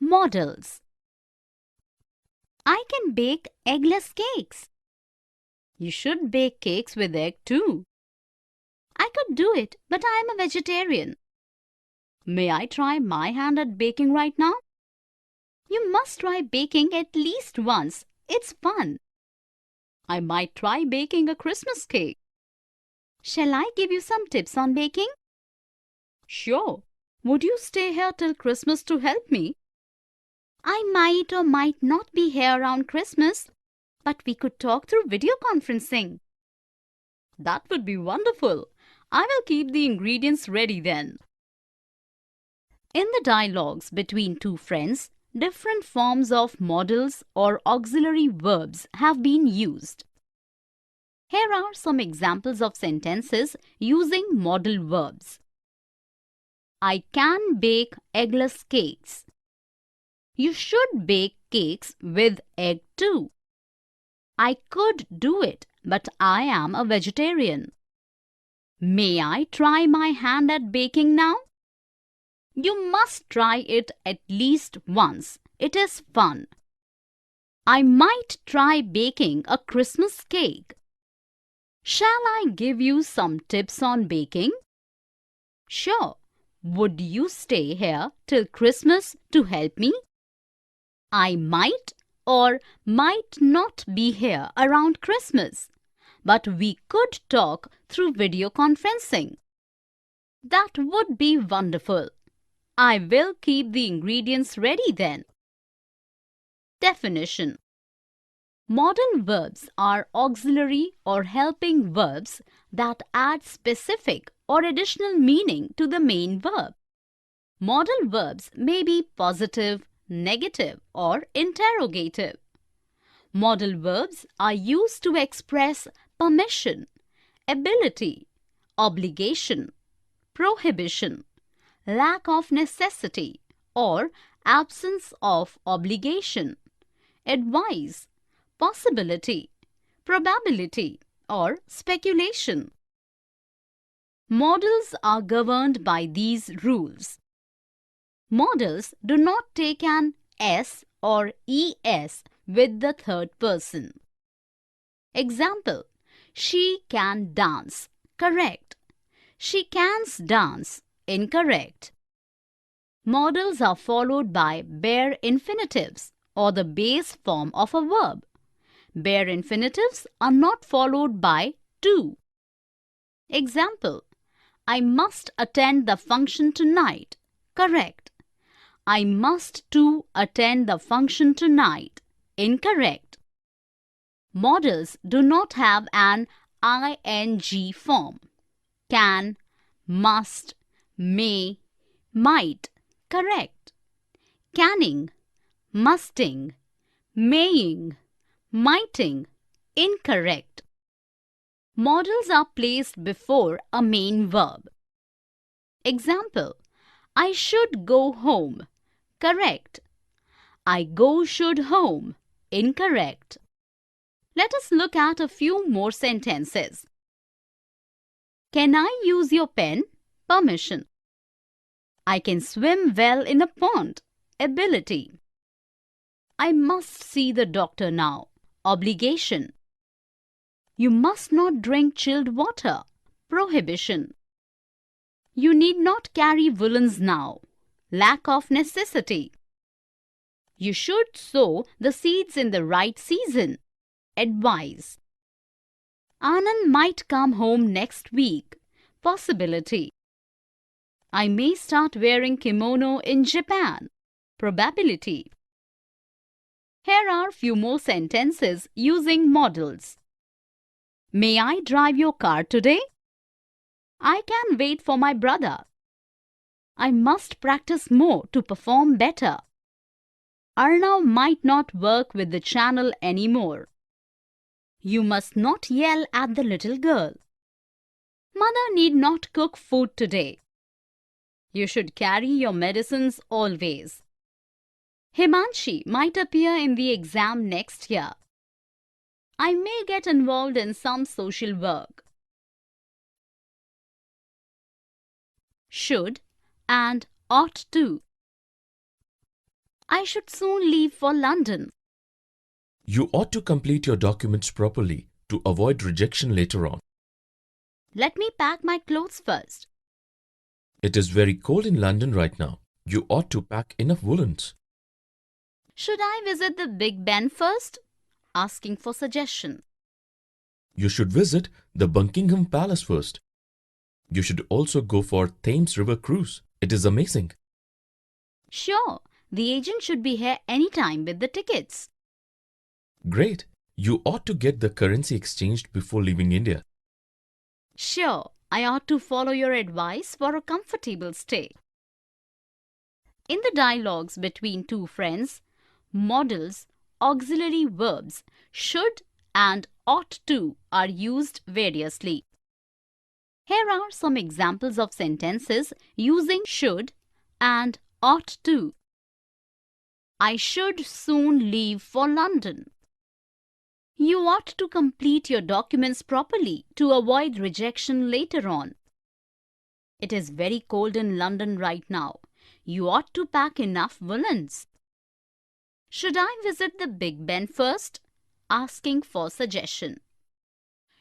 Modals. I can bake eggless cakes. You should bake cakes with egg too. I could do it, but I am a vegetarian. May I try my hand at baking right now? You must try baking at least once. It's fun. I might try baking a Christmas cake. Shall I give you some tips on baking? Sure. Would you stay here till Christmas to help me? I might or might not be here around Christmas, but we could talk through video conferencing. That would be wonderful. I will keep the ingredients ready then. In the dialogues between two friends, different forms of modals or auxiliary verbs have been used. Here are some examples of sentences using modal verbs. I can bake eggless cakes. You should bake cakes with egg too. I could do it, but I am a vegetarian. May I try my hand at baking now? You must try it at least once. It is fun. I might try baking a Christmas cake. Shall I give you some tips on baking? Sure. Would you stay here till Christmas to help me? I might or might not be here around Christmas, but we could talk through video conferencing. That would be wonderful. I will keep the ingredients ready then. Definition. Modal verbs are auxiliary or helping verbs that add specific or additional meaning to the main verb. Modal verbs may be positive, negative, or interrogative. Modal verbs are used to express permission, ability, obligation, prohibition, lack of necessity, or absence of obligation, advice, possibility, probability, or speculation. Modals are governed by these rules. Modals do not take an S or ES with the third person. Example, she can dance. Correct. She can's dance. Incorrect. Modals are followed by bare infinitives or the base form of a verb. Bare infinitives are not followed by to. Example, I must attend the function tonight. Correct. I must too attend the function tonight. Incorrect. Modals do not have an ing form. Can, must, may, might. Correct. Canning, musting, maying, mighting. Incorrect. Modals are placed before a main verb. Example, I should go home. Correct. I go should home. Incorrect. Let us look at a few more sentences. Can I use your pen? Permission. I can swim well in a pond. Ability. I must see the doctor now. Obligation. You must not drink chilled water. Prohibition. You need not carry woolens now. Lack of necessity. You should sow the seeds in the right season. Advice. Anand might come home next week. Possibility. I may start wearing kimono in Japan. Probability. Here are few more sentences using modals. May I drive your car today? I can wait for my brother. I must practice more to perform better. Arnav might not work with the channel anymore. You must not yell at the little girl. Mother need not cook food today. You should carry your medicines always. Himanshi might appear in the exam next year. I may get involved in some social work. Should and ought to. I should soon leave for London. You ought to complete your documents properly to avoid rejection later on. Let me pack my clothes first. It is very cold in London right now. You ought to pack enough woolens. Should I visit the Big Ben first? Asking for suggestion. You should visit the Buckingham Palace first. You should also go for Thames River cruise. It is amazing. Sure, the agent should be here anytime with the tickets. Great. You ought to get the currency exchanged before leaving India. Sure, I ought to follow your advice for a comfortable stay. In the dialogues between two friends, modals, auxiliary verbs should and ought to are used variously. Here are some examples of sentences using should and ought to. I should soon leave for London. You ought to complete your documents properly to avoid rejection later on. It is very cold in London right now. You ought to pack enough woolens. Should I visit the Big Ben first? Asking for suggestion.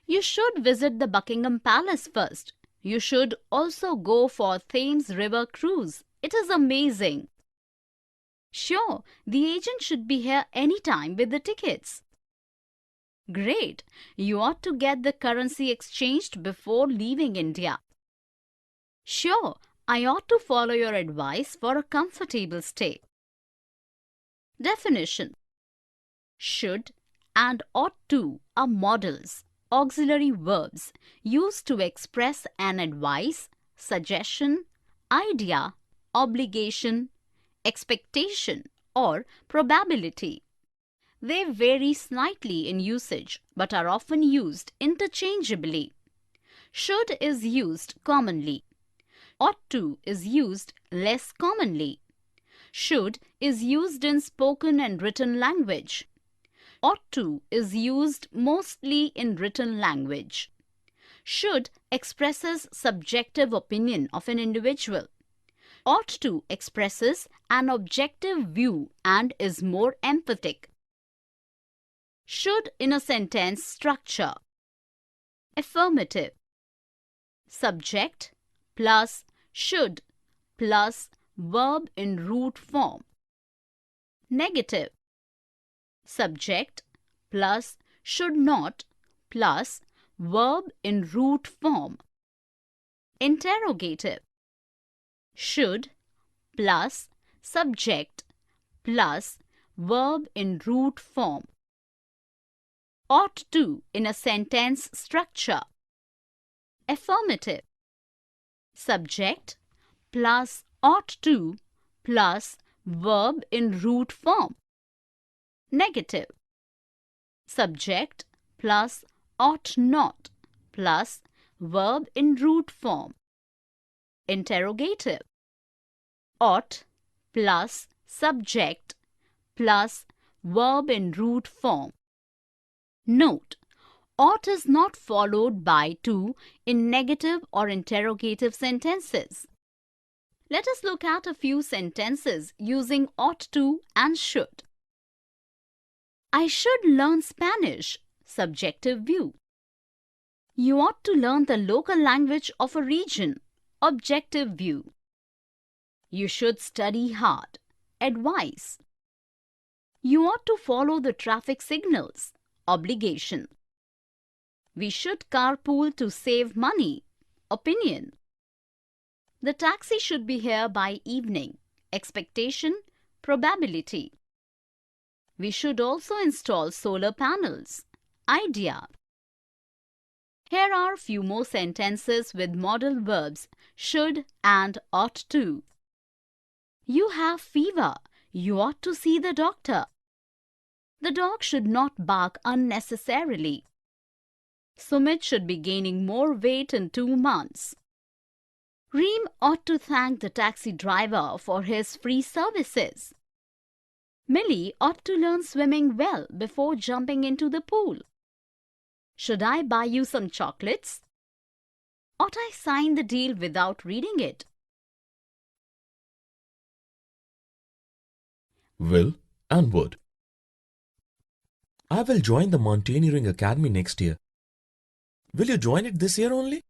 You should visit the Buckingham Palace first. You should also go for Thames River cruise. It is amazing. Sure, the agent should be here anytime with the tickets. Great, you ought to get the currency exchanged before leaving India. Sure, I ought to follow your advice for a comfortable stay. Definition: should and ought to are modals, auxiliary verbs used to express an advice, suggestion, idea, obligation, expectation, or probability. They vary slightly in usage but are often used interchangeably. Should is used commonly. Ought to is used less commonly. Should is used in spoken and written language. Ought to is used mostly in written language. Should expresses subjective opinion of an individual. Ought to expresses an objective view and is more emphatic. Should in a sentence structure. Affirmative. Subject plus should plus verb in root form. Negative. Subject plus should not plus verb in root form. Interrogative. Should plus subject plus verb in root form. Ought to in a sentence structure. Affirmative. Subject plus ought to plus verb in root form. Negative. Subject plus ought not plus verb in root form. Interrogative. Ought plus subject plus verb in root form. Note: ought is not followed by to in negative or interrogative sentences. Let us look at a few sentences using ought to and should. I should learn Spanish. Subjective view. You ought to learn the local language of a region. Objective view. You should study hard. Advice. You ought to follow the traffic signals. Obligation. We should carpool to save money. Opinion. The taxi should be here by evening. Expectation, probability. We should also install solar panels. Idea. Here are a few more sentences with modal verbs should and ought to. You have fever. You ought to see the doctor. The dog should not bark unnecessarily. Sumit should be gaining more weight in 2 months. Reem ought to thank the taxi driver for his free services. Millie ought to learn swimming well before jumping into the pool. Should I buy you some chocolates? Ought I sign the deal without reading it? will and would. I will join the Mountaineering Academy next year. Will you join it this year only?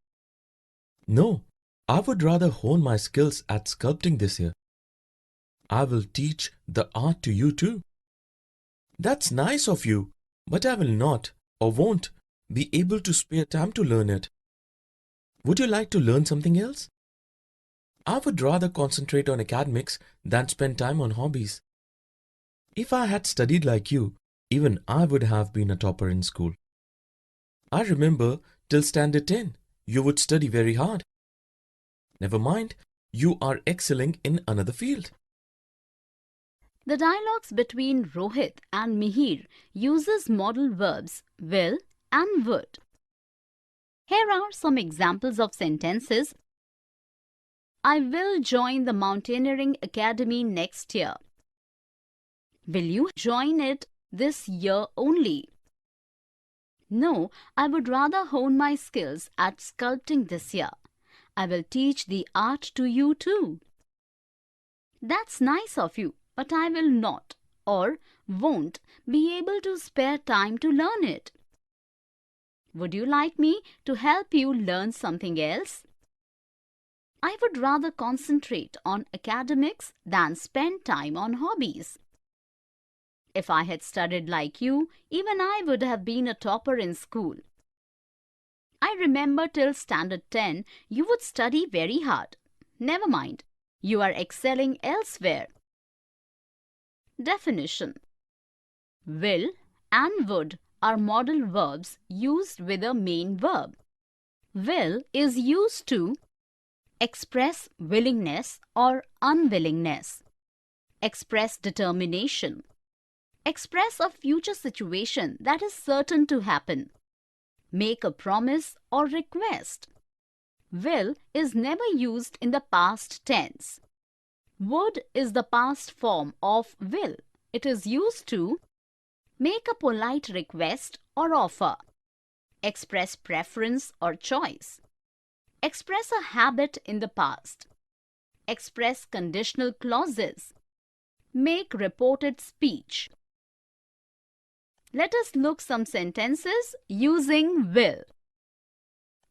No, I would rather hone my skills at sculpting this year. I will teach the art to you too. That's nice of you, but I will not or won't be able to spare time to learn it. Would you like to learn something else? I would rather concentrate on academics than spend time on hobbies. If I had studied like you, even I would have been a topper in school. I remember till standard 10, you would study very hard. Never mind, you are excelling in another field. The dialogues between Rohit and Mihir uses modal verbs will and would. Here are some examples of sentences. I will join the Mountaineering Academy next year. Will you join it this year only? No, I would rather hone my skills at sculpting this year. I will teach the art to you too. That's nice of you, but I will not or won't be able to spare time to learn it. Would you like me to help you learn something else? I would rather concentrate on academics than spend time on hobbies. If I had studied like you, even I would have been a topper in school. I remember till standard 10, you would study very hard. Never mind, you are excelling elsewhere. Definition: will and would are modal verbs used with a main verb. Will is used to express willingness or unwillingness, express determination, express a future situation that is certain to happen, make a promise or request. Will is never used in the past tense. Would is the past form of will. It is used to make a polite request or offer, express preference or choice, express a habit in the past, express conditional clauses, make reported speech. Let us look some sentences using will.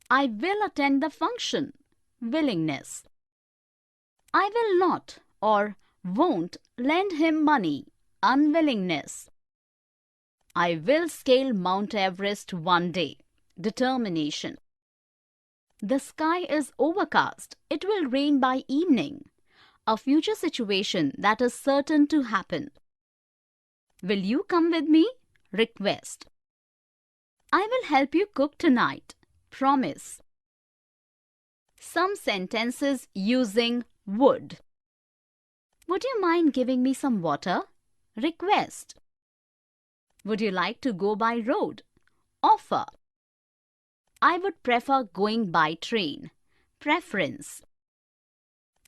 I will attend the function. Willingness. I will not or won't lend him money. Unwillingness. I will scale Mount Everest one day. Determination. The sky is overcast. It will rain by evening. A future situation that is certain to happen. Will you come with me? Request. I will help you cook tonight. Promise. Some sentences using would. Would you mind giving me some water? Request. Would you like to go by road? Offer. I would prefer going by train. Preference.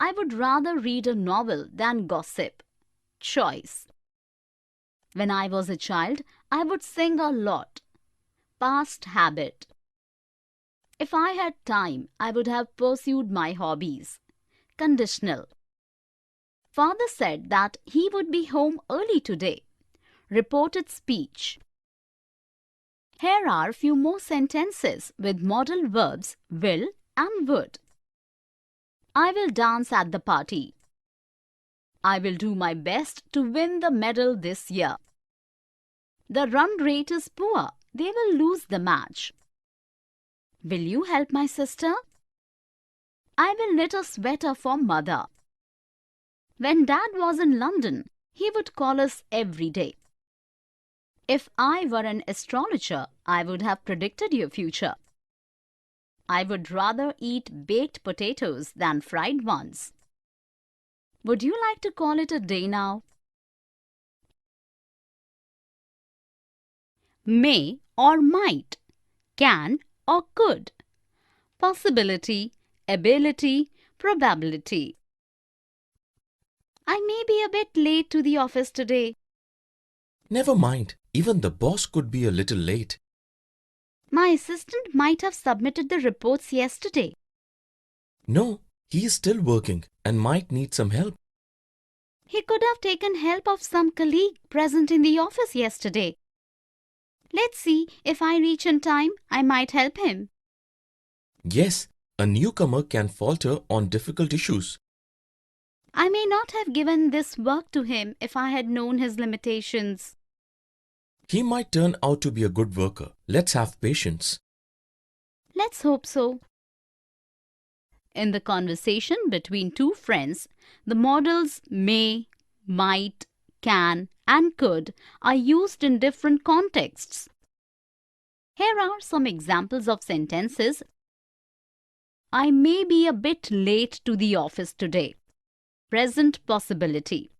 I would rather read a novel than gossip. Choice. When I was a child, I would sing a lot. Past habit. If I had time, I would have pursued my hobbies. Conditional. Father said that he would be home early today. Reported speech. Here are few more sentences with modal verbs will and would. I will dance at the party. I will do my best to win the medal this year. The run rate is poor. They will lose the match. Will you help my sister? I will knit a sweater for mother. When Dad was in London, he would call us every day. If I were an astrologer, I would have predicted your future. I would rather eat baked potatoes than fried ones. Would you like to call it a day now? May or might, can or could, possibility, ability, probability. I may be a bit late to the office today. Never mind, even the boss could be a little late. My assistant might have submitted the reports yesterday. No, he is still working and might need some help. He could have taken help of some colleague present in the office yesterday. Let's see, if I reach in time, I might help him. Yes, a newcomer can falter on difficult issues. I may not have given this work to him if I had known his limitations. He might turn out to be a good worker. Let's have patience. Let's hope so. In the conversation between two friends, the modals may, might, can, and could are used in different contexts. Here are some examples of sentences. I may be a bit late to the office today. Present possibility.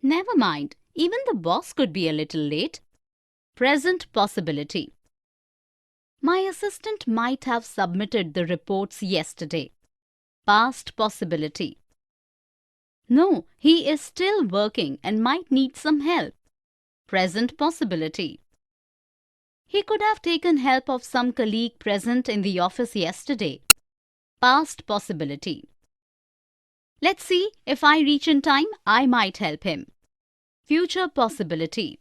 Never mind, even the boss could be a little late. Present possibility. My assistant might have submitted the reports yesterday. Past possibility. No, he is still working and might need some help. Present possibility. He could have taken help of some colleague present in the office yesterday. Past possibility. Let's see, if I reach in time, I might help him. Future possibility.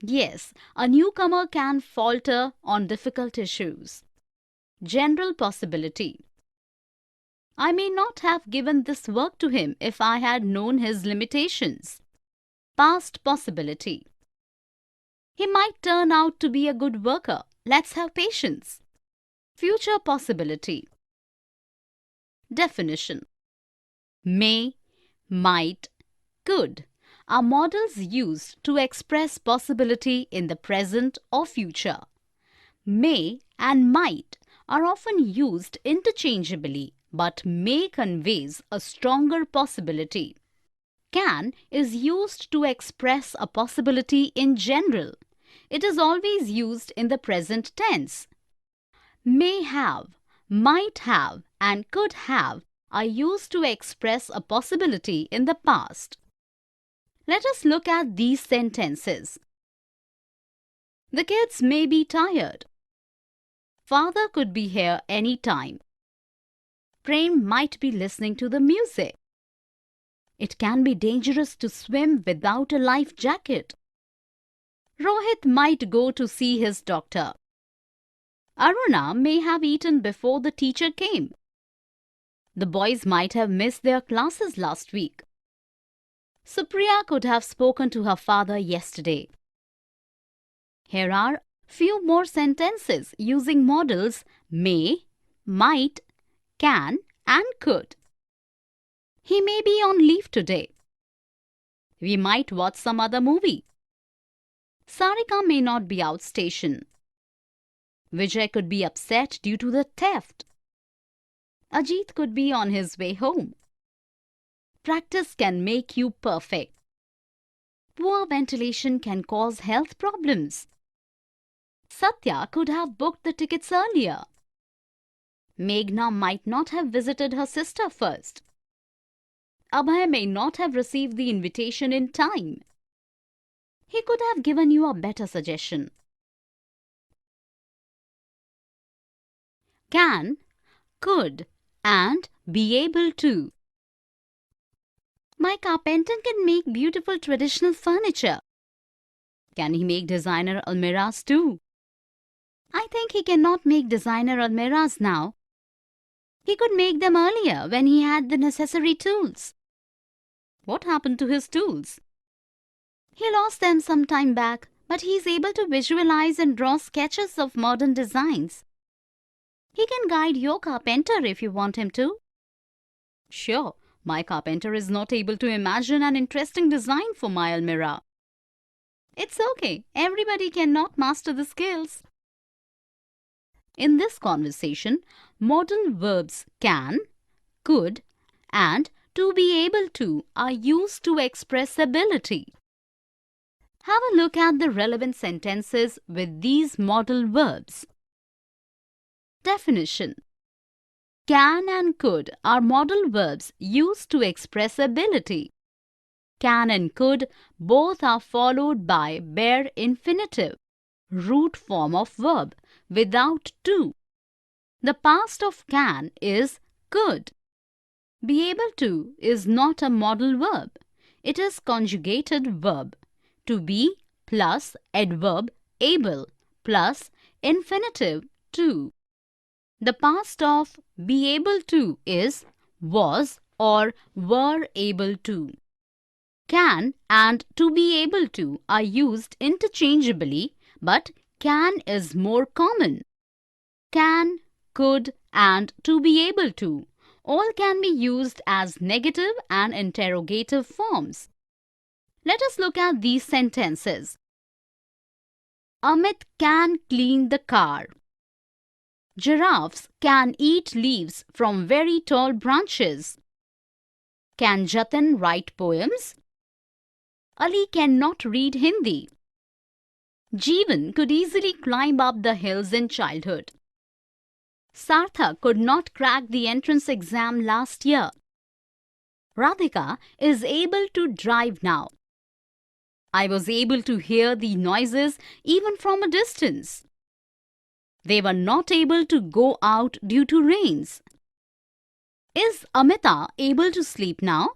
Yes, a newcomer can falter on difficult issues. General possibility. I may not have given this work to him if I had known his limitations. Past possibility. He might turn out to be a good worker. Let's have patience. Future possibility. Definition. May, might, could are modals used to express possibility in the present or future. May and might are often used interchangeably, but may conveys a stronger possibility. Can is used to express a possibility in general. It is always used in the present tense. May have, might have, and could have are used to express a possibility in the past. Let us look at these sentences. The kids may be tired. Father could be here any time. Prem might be listening to the music. It can be dangerous to swim without a life jacket. Rohit might go to see his doctor. Aruna may have eaten before the teacher came. The boys might have missed their classes last week. Supriya could have spoken to her father yesterday. Here are few more sentences using modals may, might, can, and could. He may be on leave today. We might watch some other movie. Sarika may not be outstation. Vijay could be upset due to the theft. Ajit could be on his way home. Practice can make you perfect. Poor ventilation can cause health problems. Satya could have booked the tickets earlier. Meghna might not have visited her sister first. Abhay may not have received the invitation in time. He could have given you a better suggestion. Can, could, and be able to. My carpenter can make beautiful traditional furniture. Can he make designer almirahs too? I think he cannot make designer almirahs now. He could make them earlier when he had the necessary tools. What happened to his tools? He lost them some time back, but he is able to visualize and draw sketches of modern designs. He can guide your carpenter if you want him to. Sure, my carpenter is not able to imagine an interesting design for my almirah. It's okay, everybody cannot master the skills. In this conversation, modal verbs can, could, and to be able to are used to express ability. Have a look at the relevant sentences with these modal verbs. Definition. Can and could are modal verbs used to express ability. Can and could both are followed by bare infinitive, root form of verb, without to. The past of can is could. Be able to is not a modal verb. It is conjugated verb. To be plus adverb able plus infinitive to. The past of be able to is was or were able to. Can and to be able to are used interchangeably, but can is more common. Can, could, and to be able to all can be used as negative and interrogative forms. Let us look at these sentences. Amit can clean the car. Giraffes can eat leaves from very tall branches. Can Jatin write poems? Ali cannot read Hindi. Jeevan could easily climb up the hills in childhood. Sartha could not crack the entrance exam last year. Radhika is able to drive now. I was able to hear the noises even from a distance. They were not able to go out due to rains. Is Amita able to sleep now?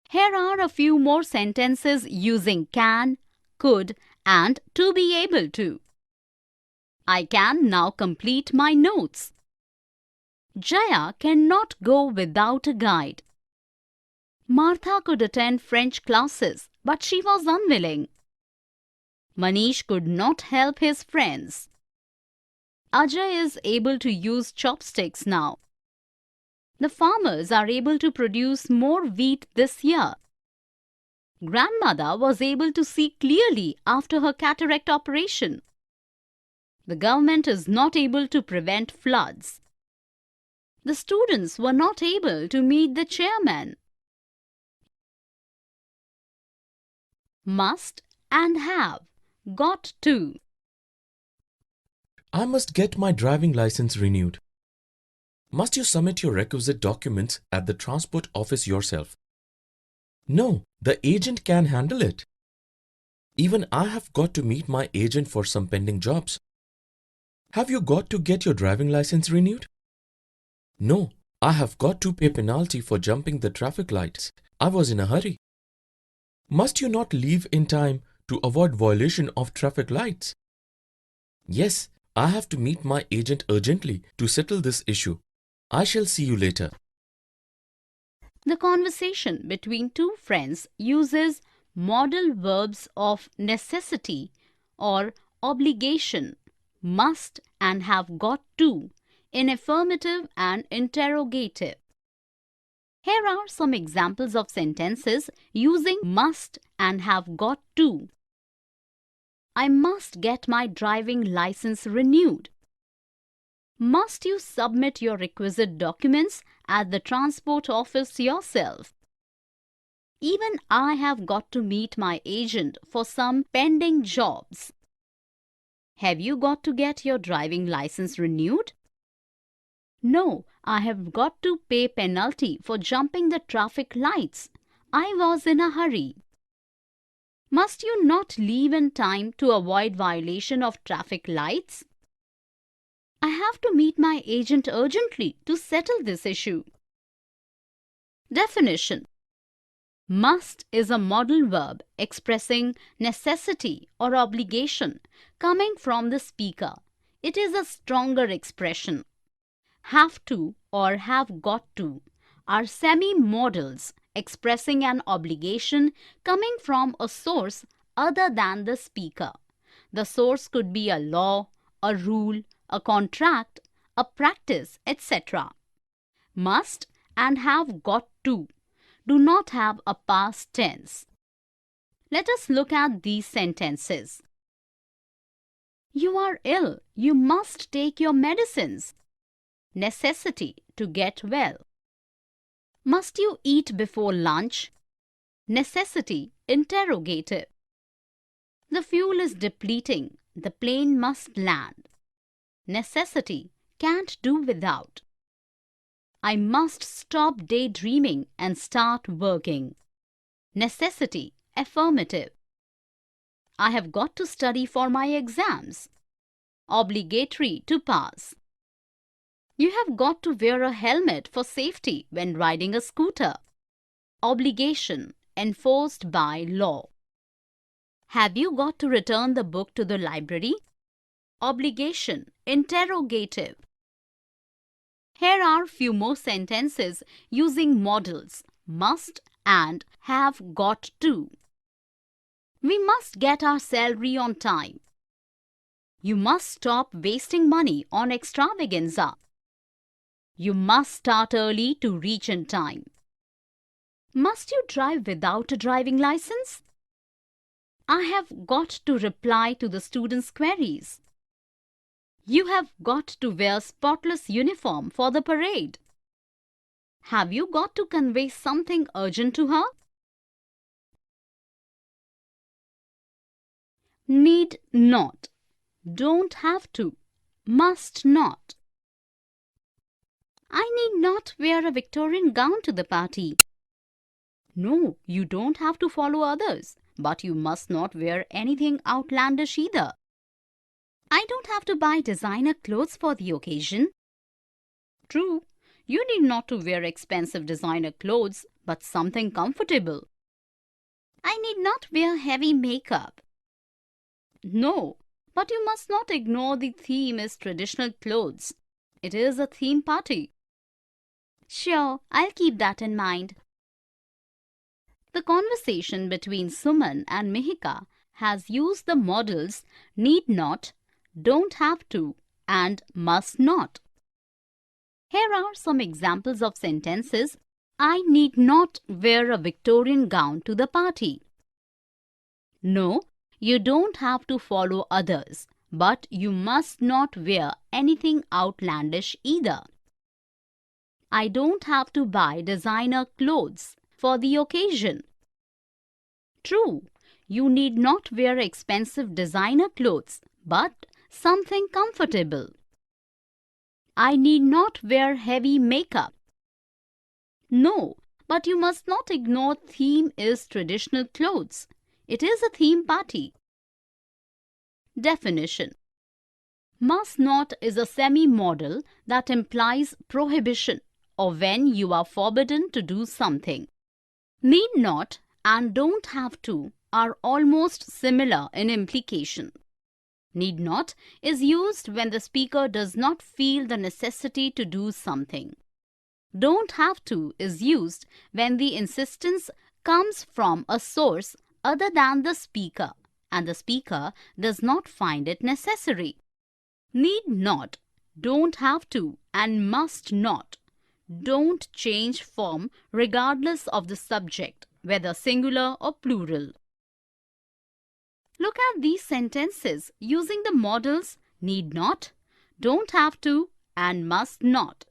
Here are a few more sentences using can, could, and to be able to. I can now complete my notes. Jaya cannot go without a guide. Martha could attend French classes, but she was unwilling. Manish could not help his friends. Ajay is able to use chopsticks now. The farmers are able to produce more wheat this year. Grandmother was able to see clearly after her cataract operation. The government is not able to prevent floods. The students were not able to meet the chairman. Must and have, got to. I must get my driving license renewed. Must you submit your requisite documents at the transport office yourself? No, the agent can handle it. Even I have got to meet my agent for some pending jobs. Have you got to get your driving license renewed? No, I have got to pay penalty for jumping the traffic lights. I was in a hurry. Must you not leave in time to avoid violation of traffic lights? Yes, I have to meet my agent urgently to settle this issue. I shall see you later. The conversation between two friends uses modal verbs of necessity or obligation, must and have got to, in affirmative and interrogative. Here are some examples of sentences using must and have got to. I must get my driving license renewed. Must you submit your requisite documents at the transport office yourself? Even I have got to meet my agent for some pending jobs. Have you got to get your driving license renewed? No, I have got to pay penalty for jumping the traffic lights. I was in a hurry. Must you not leave in time to avoid violation of traffic lights? I have to meet my agent urgently to settle this issue. Definition. Must is a modal verb expressing necessity or obligation coming from the speaker. It is a stronger expression. Have to or have got to are semi-modals expressing an obligation coming from a source other than the speaker. The source could be a law, a rule, a contract, a practice, etc. Must and have got to do not have a past tense. Let us look at these sentences. You are ill. You must take your medicines. Necessity to get well. Must you eat before lunch? Necessity interrogative. The fuel is depleting. The plane must land. Necessity can't do without. I must stop daydreaming and start working. Necessity affirmative. I have got to study for my exams. Obligatory to pass. You have got to wear a helmet for safety when riding a scooter. Obligation, enforced by law. Have you got to return the book to the library? Obligation, interrogative. Here are few more sentences using modals must and have got to. We must get our salary on time. You must stop wasting money on extravaganza. You must start early to reach in time. Must you drive without a driving license? I have got to reply to the students' queries. You have got to wear spotless uniform for the parade. Have you got to convey something urgent to her? Need not, don't have to, must not. I need not wear a Victorian gown to the party. No, you don't have to follow others, but you must not wear anything outlandish either. I don't have to buy designer clothes for the occasion. True, you need not to wear expensive designer clothes, but something comfortable. I need not wear heavy makeup. No, but you must not ignore the theme is traditional clothes. It is a theme party. Sure, I'll keep that in mind. The conversation between Suman and Mihika has used the modals need not, don't have to, and must not. Here are some examples of sentences. I need not wear a Victorian gown to the party. No, you don't have to follow others, but you must not wear anything outlandish either. I don't have to buy designer clothes for the occasion. True, you need not wear expensive designer clothes, but something comfortable. I need not wear heavy makeup. No, but you must not ignore theme is traditional clothes. It is a theme party. Definition. Must not is a semi-modal that implies prohibition or when you are forbidden to do something. Need not and don't have to are almost similar in implication. Need not is used when the speaker does not feel the necessity to do something. Don't have to is used when the insistence comes from a source other than the speaker and the speaker does not find it necessary. Need not, don't have to, and must not don't change form regardless of the subject, whether singular or plural. Look at these sentences using the modals need not, don't have to, and must not.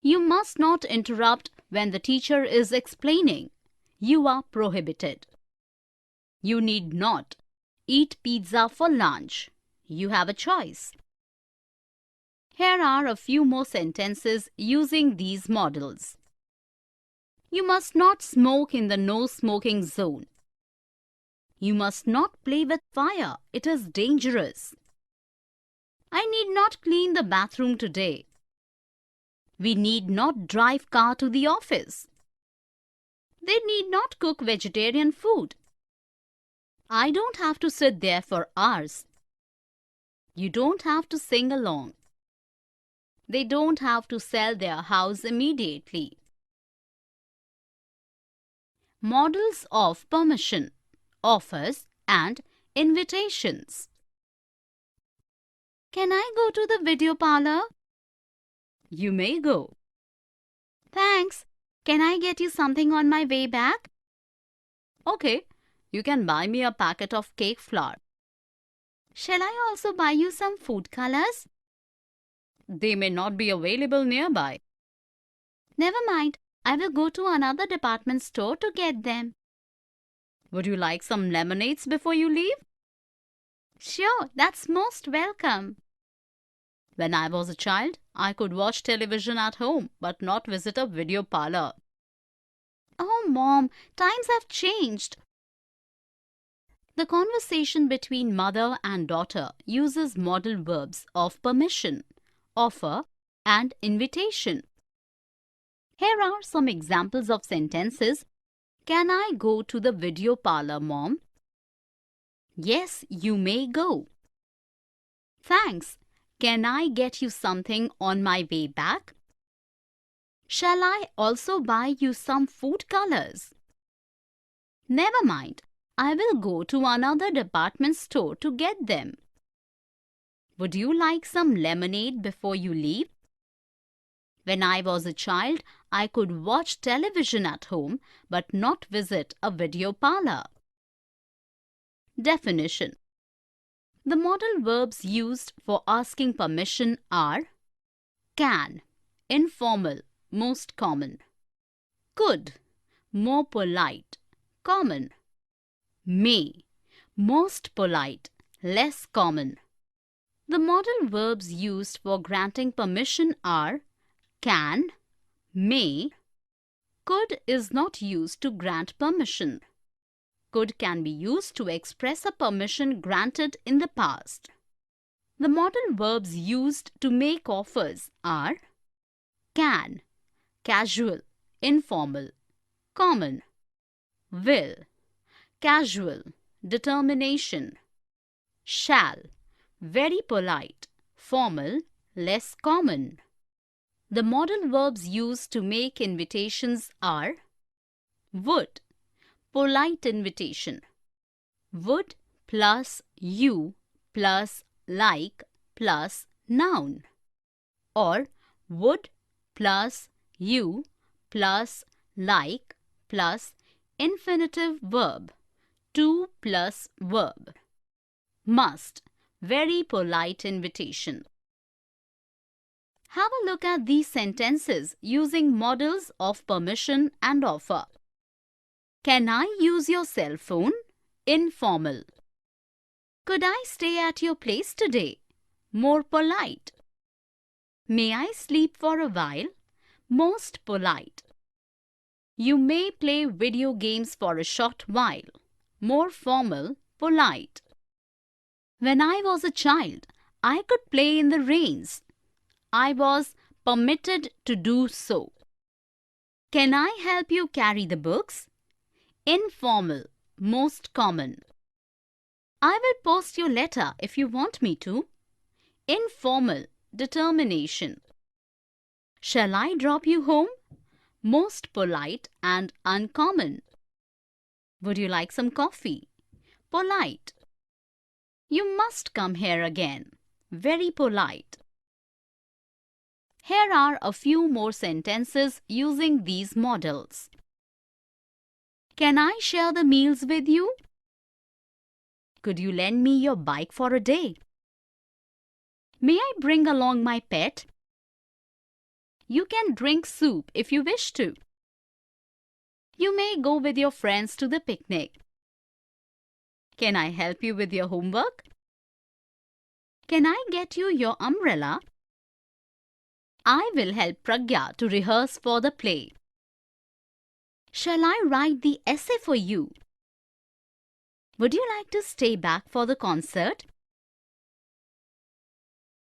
You must not interrupt when the teacher is explaining. You are prohibited. You need not eat pizza for lunch. You have a choice. Here are a few more sentences using these modals. You must not smoke in the no smoking zone. You must not play with fire. It is dangerous. I need not clean the bathroom today. We need not drive car to the office. They need not cook vegetarian food. I don't have to sit there for hours. You don't have to sing along. They don't have to sell their house immediately. Modals of permission, offers and invitations. Can I go to the video parlor? You may go. Thanks. Can I get you something on my way back? Okay, you can buy me a packet of cake flour. Shall I also buy you some food colors? They may not be available nearby. Never mind, I will go to another department store to get them. Would you like some lemonades before you leave? Sure, that's most welcome. When I was a child, I could watch television at home but not visit a video parlor. Oh, Mom, times have changed. The conversation between mother and daughter uses modal verbs of permission, offer and invitation. Here are some examples of sentences. Can I go to the video parlor, Mom? Yes, you may go. Thanks. Can I get you something on my way back? Shall I also buy you some food colors? Never mind. I will go to another department store to get them. Would you like some lemonade before you leave? When I was a child, I could watch television at home but not visit a video parlor. Definition. The modal verbs used for asking permission are can, informal, most common; could, more polite, common; may, most polite, less common. The modal verbs used for granting permission are can, may. Could is not used to grant permission. Could can be used to express a permission granted in the past. The modal verbs used to make offers are can, casual, informal, common; will, casual, determination; shall, very polite, formal, less common. The modal verbs used to make invitations are would, polite invitation; would plus you plus like plus noun; or would plus you plus like plus infinitive verb, to plus verb. Must, very polite invitation. Have a look at these sentences using modals of permission and offer. Can I use your cell phone? Informal. Could I stay at your place today? More polite. May I sleep for a while? Most polite. You may play video games for a short while. More formal, polite. When I was a child, I could play in the rains. I was permitted to do so. Can I help you carry the books? Informal, most common. I will post your letter if you want me to. Informal, determination. Shall I drop you home? Most polite and uncommon. Would you like some coffee? Polite. You must come here again. Very polite. Here are a few more sentences using these modals. Can I share the meals with you? Could you lend me your bike for a day? May I bring along my pet? You can drink soup if you wish to. You may go with your friends to the picnic. Can I help you with your homework? Can I get you your umbrella? I will help Pragya to rehearse for the play. Shall I write the essay for you? Would you like to stay back for the concert?